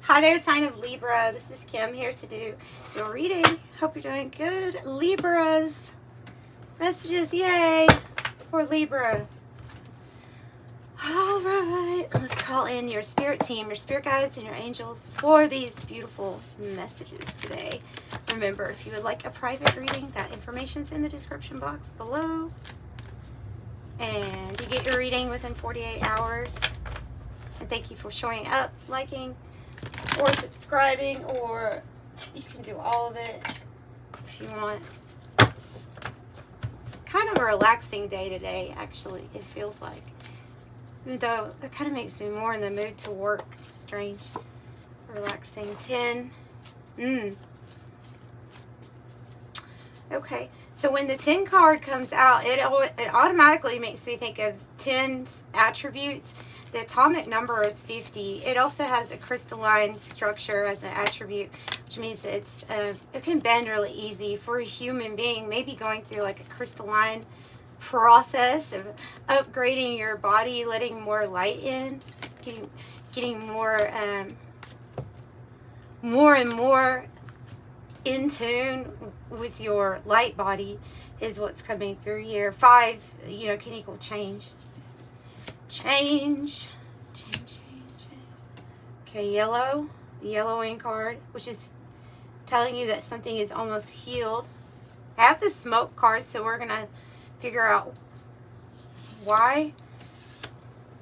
Hi there, sign of Libra. This is Kim here to do your reading. Hope you're doing good. Libras. Messages, yay, for Libra. All right, let's call in your spirit team, your spirit guides, and your angels for these beautiful messages today. Remember, if you would like a private reading, that information's in the description box below. And you get your reading within 48 hours. And thank you for showing up, liking, or subscribing, or you can do all of it if you want. Kind of a relaxing day today, actually, it feels like. Even though that kind of makes me more in the mood to work. Strange. Relaxing. 10. Okay, so when the 10 card comes out, it automatically makes me think of 10's attributes. The atomic number is 50. It also has a crystalline structure as an attribute, which means it's it can bend really easy for a human being, maybe going through like a crystalline process of upgrading your body, letting more light in, getting more and more in tune with your light body is what's coming through here. 5, can equal change. Change. Okay, yellow, the yellowing card, which is telling you that something is almost healed. I have the smoke card, so we're going to figure out why.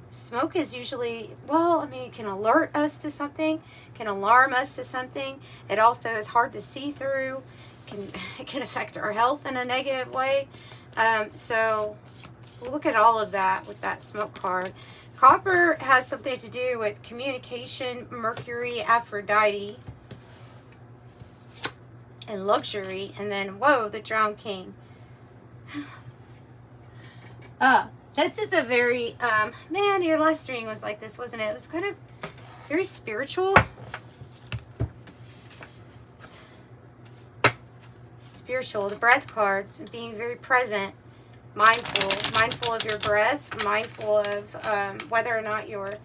Smoke is usually, it can alert us to something, can alarm us to something. It also is hard to see through. It can affect our health in a negative way. So we'll look at all of that with that smoke card. Copper has something to do with communication, Mercury, Aphrodite, and luxury. And then, whoa, the Drowned King. This is a very, man, your last reading was like this, wasn't it? It was kind of very spiritual. The breath card, being very present, mindful of your breath, mindful of whether or not you're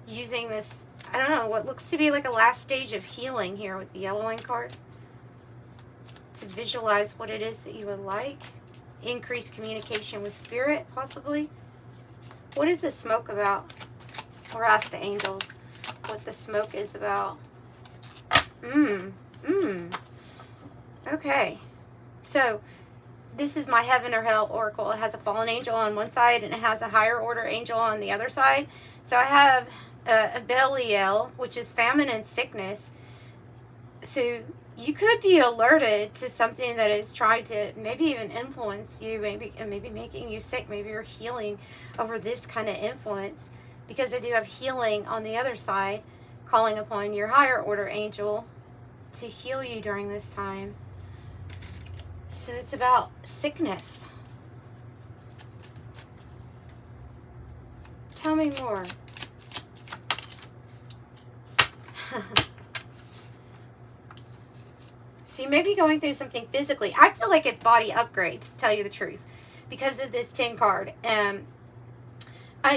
using this, I don't know, what looks to be like a last stage of healing here with the yellowing card. To visualize what it is that you would like. Increase communication with spirit, possibly. What is the smoke about? Or ask the angels what the smoke is about. Okay, so this is my heaven or hell oracle. It has a fallen angel on one side and it has a higher order angel on the other side. So I have a Belial, which is famine and sickness. So you could be alerted to something that is trying to maybe even influence you, maybe making you sick. Maybe you're healing over this kind of influence, because I do have healing on the other side, calling upon your higher order angel to heal you during this time. So it's about sickness. Tell me more. So you may be going through something physically. I feel like it's body upgrades, to tell you the truth, because of this 10 card. And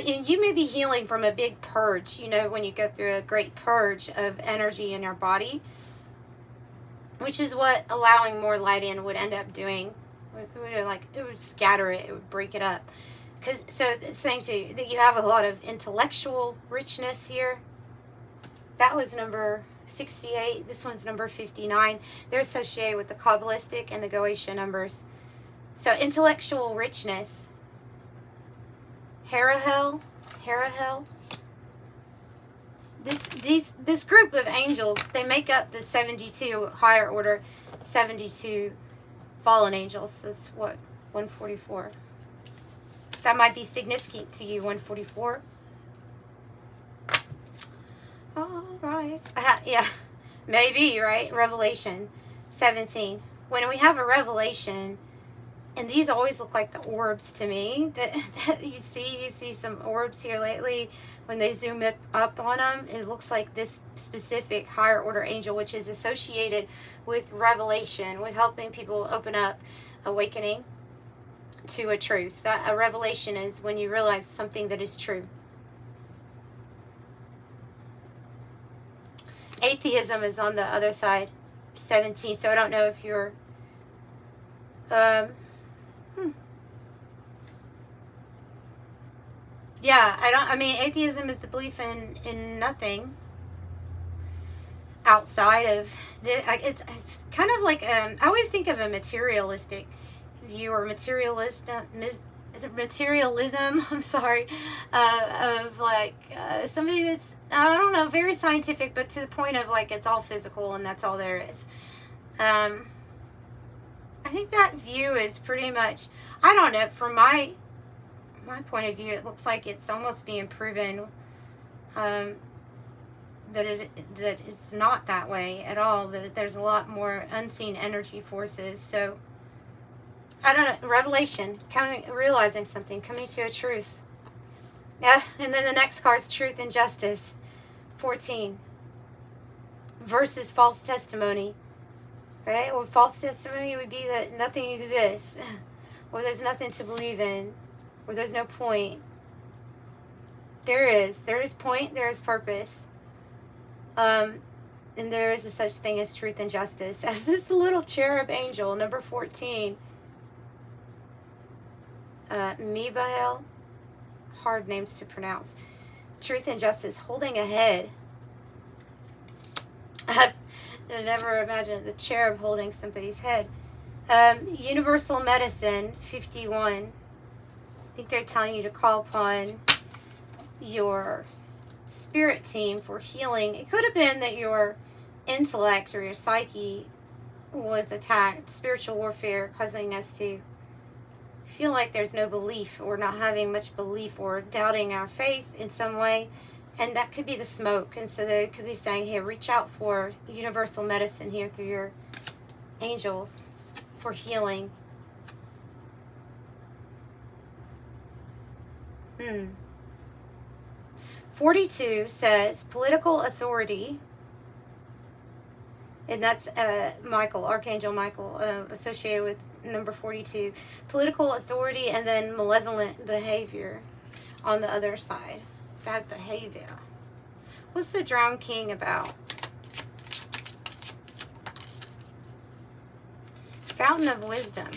you may be healing from a big purge, when you go through a great purge of energy in your body, which is what allowing more light in would end up doing. It would scatter it, it would break it up. So it's saying to you that you have a lot of intellectual richness here. That was number 68. This one's number 59. They're associated with the Kabbalistic and the Goetia numbers. So intellectual richness. Harahel. This group of angels, they make up the 72 higher order, 72 fallen angels. That's what, 144. That might be significant to you, 144. All right. Yeah, maybe, right? Revelation 17. When we have a revelation, and these always look like the orbs to me that you see some orbs here lately. When they zoom up on them, it looks like this specific higher order angel, which is associated with revelation, with helping people open up, awakening to a truth. That a revelation is when you realize something that is true. Atheism is on the other side, 17. So I don't know if you're... Yeah, I mean, atheism is the belief in nothing outside of it's kind of like I always think of a materialistic view, or materialism. I'm sorry, of like somebody that's, I don't know, very scientific, but to the point of like it's all physical and that's all there is. I think that view is pretty much, I don't know, from my point of view, it looks like it's almost being proven that it's not that way at all, that there's a lot more unseen energy forces. So I don't know, revelation, realizing something, coming to a truth. Yeah, and then the next card is truth and justice, 14, versus false testimony. Right? Well, false testimony would be that nothing exists, or there's nothing to believe in, or there's no point. There is point, there is purpose. And there is a such thing as truth and justice. As this little cherub angel, number 14, Mibael, hard names to pronounce. Truth and justice, holding a head. I never imagined the cherub holding somebody's head. Universal medicine, 51. I think they're telling you to call upon your spirit team for healing. It could have been that your intellect or your psyche was attacked, spiritual warfare, causing us to feel like there's no belief, or not having much belief, or doubting our faith in some way. And that could be the smoke. And so they could be saying, hey, reach out for universal medicine here through your angels for healing. 42 says political authority, and that's Michael, Archangel Michael, associated with number 42. Political authority, and then malevolent behavior on the other side. Bad behavior. What's the Drowned King about? Fountain of Wisdom.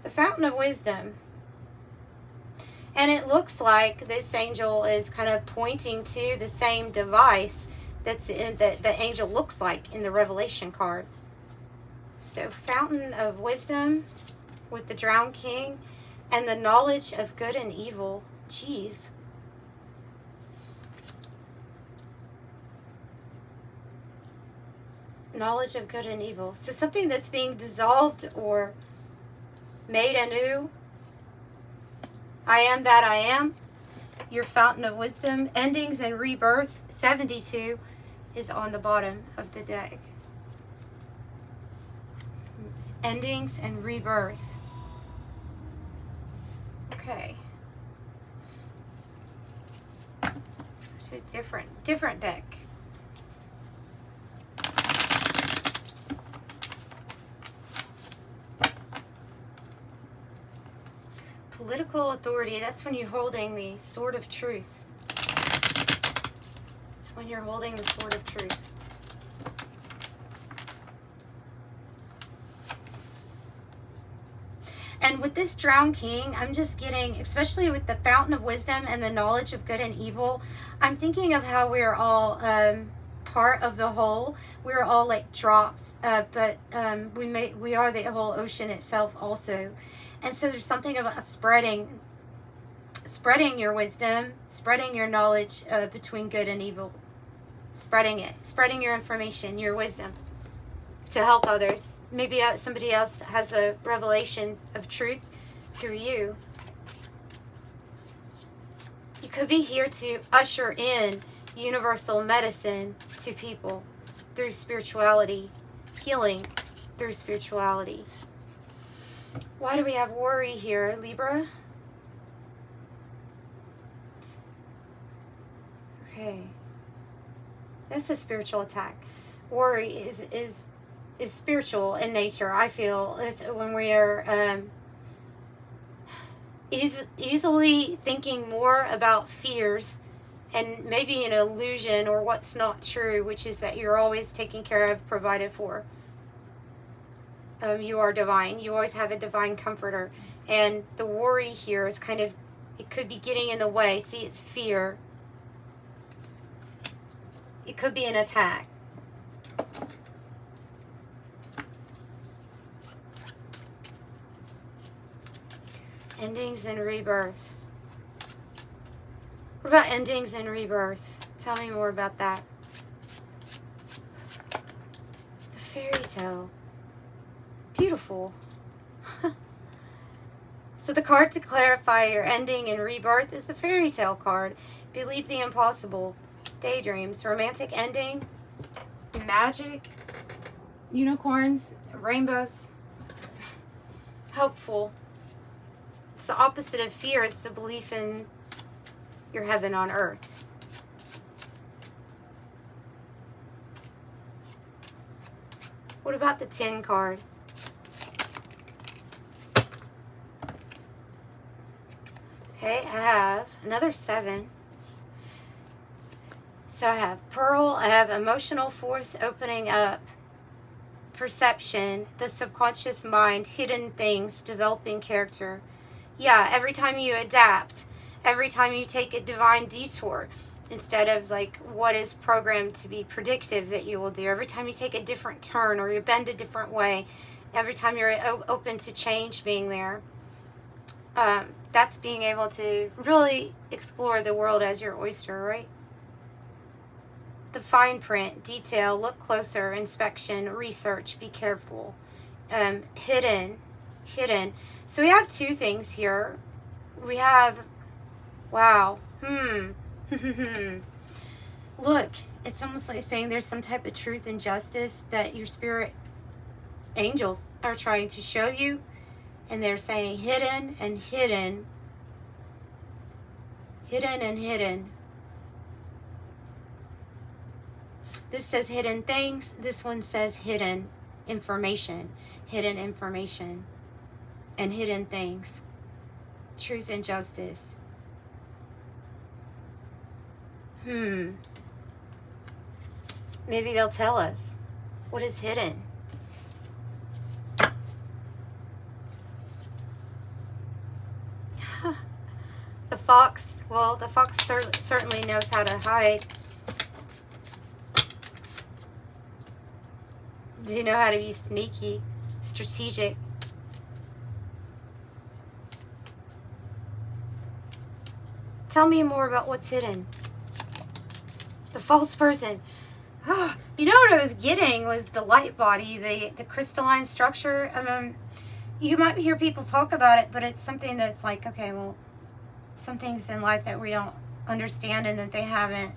The Fountain of Wisdom. And it looks like this angel is kind of pointing to the same device that's in the angel looks like in the Revelation card. So Fountain of Wisdom with the Drowned King and the knowledge of good and evil. Jeez. Knowledge of good and evil. So something that's being dissolved or made anew. I am that I am. Your Fountain of Wisdom. Endings and rebirth. 72 is on the bottom of the deck. Endings and rebirth. Okay. Let's go to a different deck. Political authority, that's when you're holding the sword of truth. It's when you're holding the sword of truth. And with this Drowned King, I'm just getting, especially with the Fountain of Wisdom and the knowledge of good and evil, I'm thinking of how we're all part of the whole. We're all like drops, but we are the whole ocean itself also. And so there's something about spreading your wisdom, spreading your knowledge between good and evil, spreading your information, your wisdom to help others. Maybe somebody else has a revelation of truth through you. You could be here to usher in universal medicine to people through spirituality, healing through spirituality. Why do we have worry here, Libra? Okay. That's a spiritual attack. Worry is spiritual in nature, I feel. It's when we are easily thinking more about fears and maybe an illusion or what's not true, which is that you're always taken care of, provided for. You are divine. You always have a divine comforter. And the worry here is kind of, it could be getting in the way. See, it's fear. It could be an attack. Endings and rebirth. What about endings and rebirth? Tell me more about that. The fairy tale. Beautiful. So the card to clarify your ending and rebirth is the fairy tale card. Believe the impossible. Daydreams. Romantic ending. Magic. Unicorns. Rainbows. Hopeful. It's the opposite of fear. It's the belief in your heaven on earth. What about the 10 card? Okay, I have another 7. So I have Pearl, I have emotional force opening up, perception, the subconscious mind, hidden things, developing character. Yeah, every time you adapt, every time you take a divine detour, instead of like what is programmed to be predictive that you will do, every time you take a different turn or you bend a different way, every time you're open to change being there, that's being able to really explore the world as your oyster, right? The fine print, detail, look closer, inspection, research, be careful. Hidden. So we have 2 things here. We have, wow, Look, it's almost like saying there's some type of truth and justice that your spirit angels are trying to show you. And they're saying hidden and hidden. Hidden and hidden. This says hidden things. This one says hidden information. Hidden information. And hidden things. Truth and justice. Maybe they'll tell us what is hidden. The fox, well, the fox certainly knows how to hide. They know how to be sneaky, strategic. Tell me more about what's hidden. The false person. You know what I was getting was the light body, the crystalline structure. You might hear people talk about it, but it's something that's like, okay, well, some things in life that we don't understand and that they haven't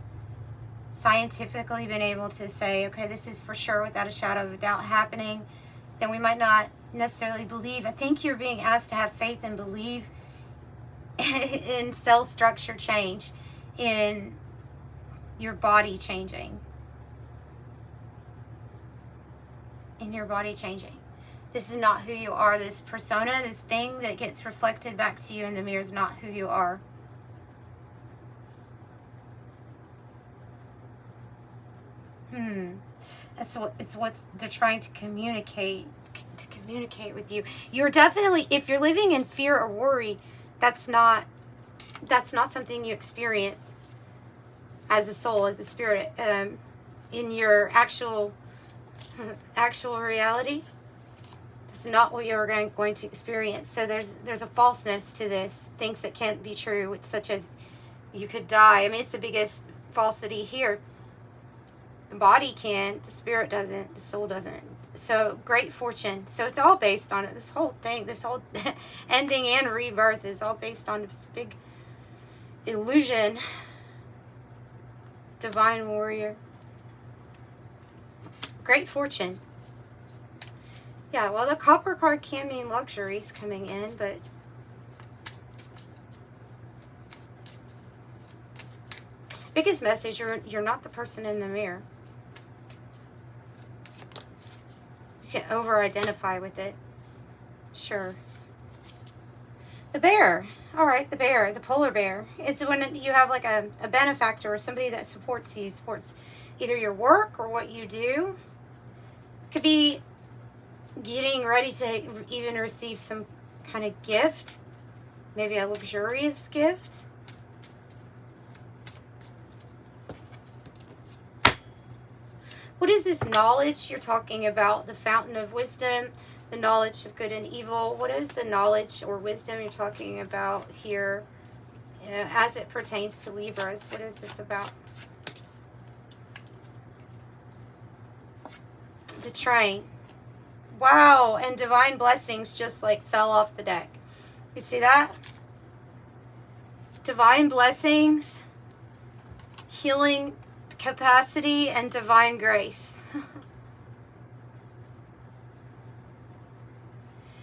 scientifically been able to say, okay, this is for sure without a shadow of a doubt happening, then we might not necessarily believe. I think you're being asked to have faith and believe in cell structure change, in your body changing. In your body changing. This is not who you are. This persona, this thing that gets reflected back to you in the mirror is not who you are. It's what they're trying to communicate with you. You're definitely, if you're living in fear or worry, that's not something you experience as a soul, as a spirit, in your actual reality. That's not what you're going to experience. So there's a falseness to this, things that can't be true, such as you could die. I mean, it's the biggest falsity here. The body can, the spirit doesn't, the soul doesn't. So great fortune. So it's all based on it. This whole thing, this whole ending and rebirth is all based on this big illusion. Divine warrior. Great fortune. Yeah, well, the copper card can mean luxuries coming in, but just the biggest message, you're not the person in the mirror. You can over-identify with it. Sure. The bear. All right, the bear, the polar bear. It's when you have like a benefactor or somebody that supports you, supports either your work or what you do. Could be getting ready to even receive some kind of gift, maybe a luxurious gift. What is this knowledge you're talking about? The fountain of wisdom, the knowledge of good and evil. What is the knowledge or wisdom you're talking about here as it pertains to Libras? What is this about? The train. Wow, and divine blessings just like fell off the deck. You see that? Divine blessings, healing capacity, and divine grace.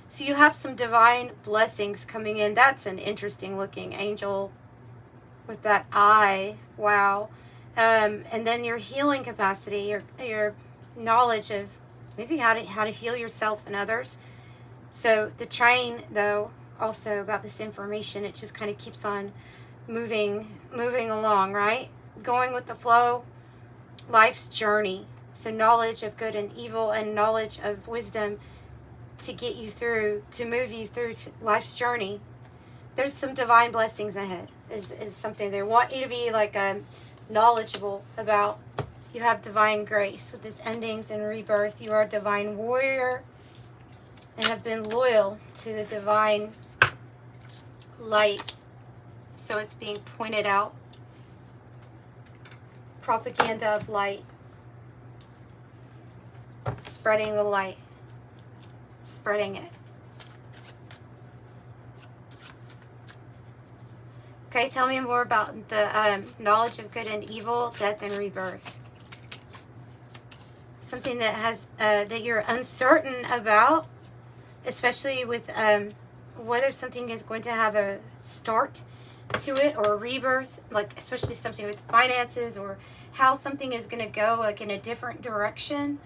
So you have some divine blessings coming in. That's an interesting looking angel with that eye. Wow. And then your healing capacity, your knowledge of maybe how to heal yourself and others. So the train, though, also about this information, it just kind of keeps on moving along, right? Going with the flow, life's journey. So knowledge of good and evil and knowledge of wisdom to get you through, to move you through life's journey. There's some divine blessings ahead is something they want you to be like knowledgeable about. You have divine grace with this endings and rebirth. You are a divine warrior and have been loyal to the divine light. So it's being pointed out. Propaganda of light. Spreading the light. Spreading it. Okay, tell me more about the knowledge of good and evil, death and rebirth. Something that has that you're uncertain about, especially with whether something is going to have a start to it or a rebirth, like especially something with finances or how something is going to go like in a different direction.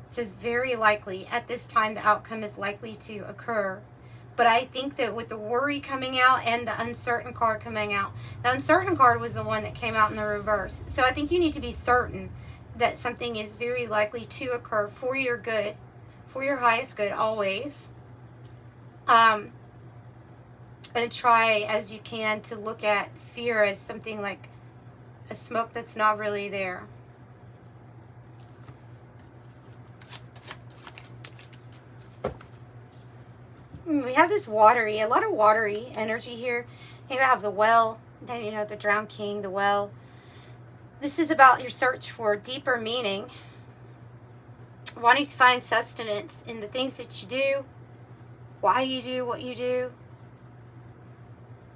It says very likely at this time the outcome is likely to occur. But I think that with the worry coming out and the uncertain card coming out, the uncertain card was the one that came out in the reverse. So I think you need to be certain that something is very likely to occur for your good, for your highest good always. And try as you can to look at fear as something like a smoke that's not really there. We have this watery, a lot of watery energy here. You have the well, then the drowned king, the well. This is about your search for deeper meaning, wanting to find sustenance in the things that you do, why you do what you do,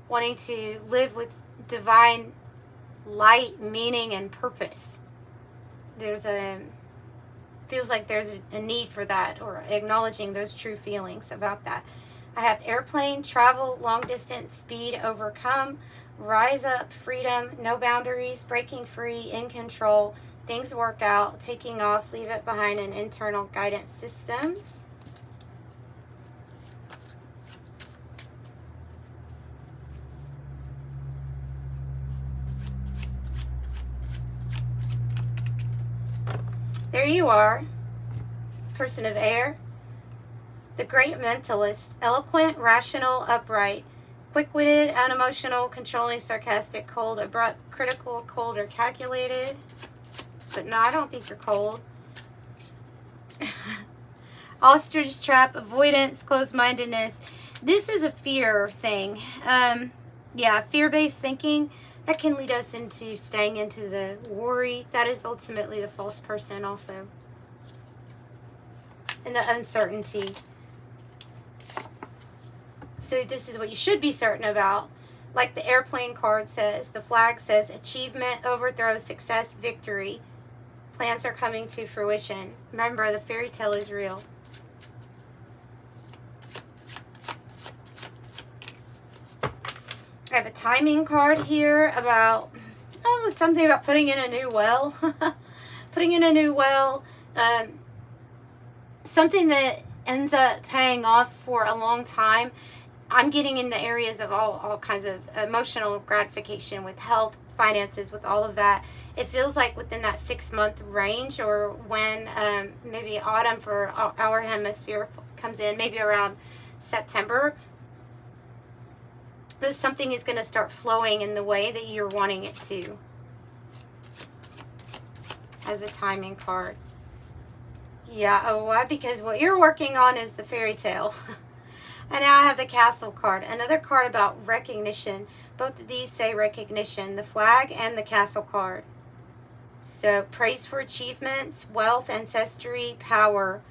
wanting to live with divine light, meaning, and purpose. Feels like there's a need for that, or acknowledging those true feelings about that. I have airplane, travel, long distance, speed, overcome, rise up, freedom, no boundaries, breaking free, in control, things work out, taking off, leave it behind, and internal guidance systems. There you are, person of air, the great mentalist, eloquent, rational, upright, quick-witted, unemotional, controlling, sarcastic, cold, abrupt, critical, cold, or calculated. But no, I don't think you're cold. Ostrich trap, avoidance, closed-mindedness. This is a fear thing. Yeah, fear-based thinking. That can lead us into staying into the worry. That is ultimately the false person also. And the uncertainty. So this is what you should be certain about. Like the airplane card says, the flag says achievement, overthrow, success, victory. Plans are coming to fruition. Remember, the fairy tale is real. I have a timing card here about, it's something about putting in a new well. Putting in a new well. Something that ends up paying off for a long time. I'm getting in the areas of all kinds of emotional gratification with health, finances, with all of that. It feels like within that 6-month range, or when maybe autumn for our hemisphere comes in, maybe around September, that something is going to start flowing in the way that you're wanting it to, as a timing card. Yeah, oh, why? Because what you're working on is the fairy tale. And now I have the Castle card, another card about recognition. Both of these say recognition, the flag and the Castle card. So praise for achievements, wealth, ancestry, power.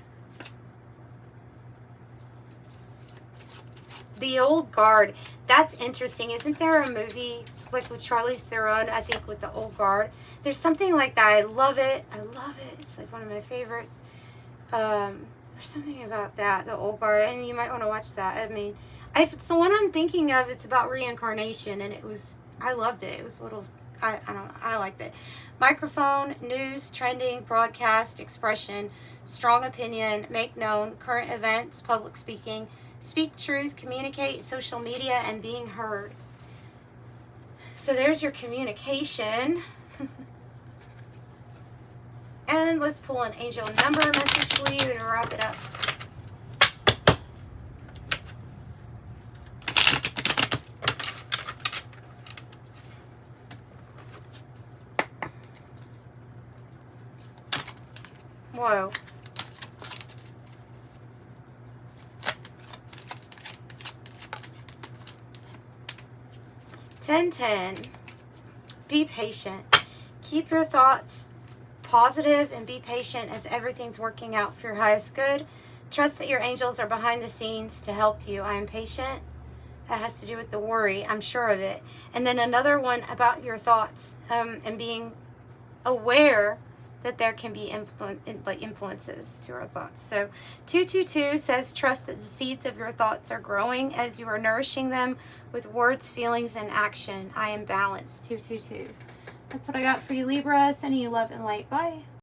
The Old Guard, that's interesting. Isn't there a movie like with Charlize Theron, I think, with the Old Guard? There's something like that. I love it. I love it. It's like one of my favorites. There's something about that, the Old Guard, and you might want to watch that. I mean, if it's the one I'm thinking of, it's about reincarnation, and I loved it. It was a little, I don't know, I liked it. Microphone, news, trending, broadcast, expression, strong opinion, make known, current events, public speaking, speak truth, communicate, social media, and being heard. So there's your communication. And let's pull an angel number message for you to wrap it up. Whoa. Ten. Be patient. Keep your thoughts positive and be patient as everything's working out for your highest good. Trust that your angels are behind the scenes to help you. I am patient. That has to do with the worry. I'm sure of it. And then another one about your thoughts and being aware that there can be influences to our thoughts. So 222 says, trust that the seeds of your thoughts are growing as you are nourishing them with words, feelings, and action. I am balanced. 222. That's what I got for you, Libra. Sending you love and light. Bye.